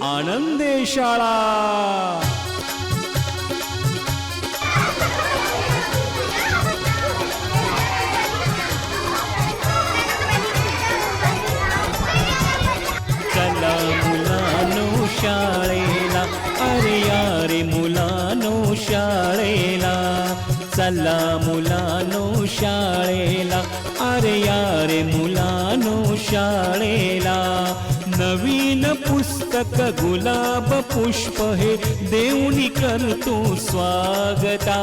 आनंदे शाळा। चला मुलांनो शाळेला, अरे यारे मुलांनो शाळेला, चला मुलांनो शाळेला, अरे यारे मुलांनो शाळेला। नवीन पुस्तक गुलाब पुष्प हे देऊनी करतो स्वागता।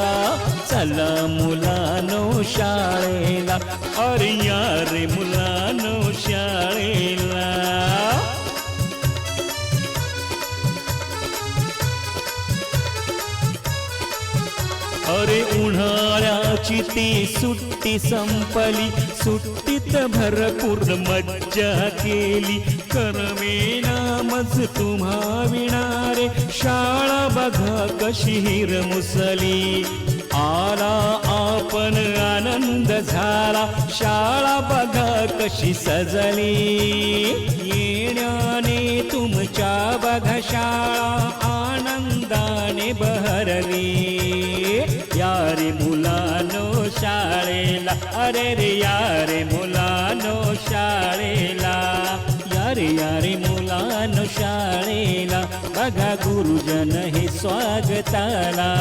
चला मुलांनो शाळेला, अरे यारे मुलांनो शाळेला। अरे उन्हाळ्याची ती सुट्टी संपली, सुट्टीत भरपूर मज्जा केली। करमेना मज तुम्हा विणारे, शाळा बघा कशी हिरमुसली। आला आपण आनंद झाला, शाळा बघा कशी सजली। येण्याने तुमच्या बघा शाळा आनंदाने बहरली। यारे मुलांनो शाळेला, अरे रे यारे मुलांनो शाळेला, यारे यारे मुलांनो शाळेला, बघा गुरुजन हे स्वागताला।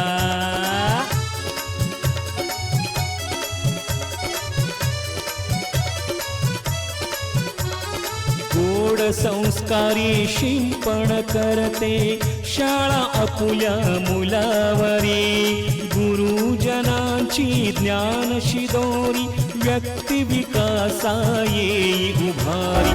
गोड संस्कारी शिंपण करते शाळा आपुल्या मुलावरी। गुरुजनांची ज्ञान शिदोरी, व्यक्ती विकासा येई उभारी।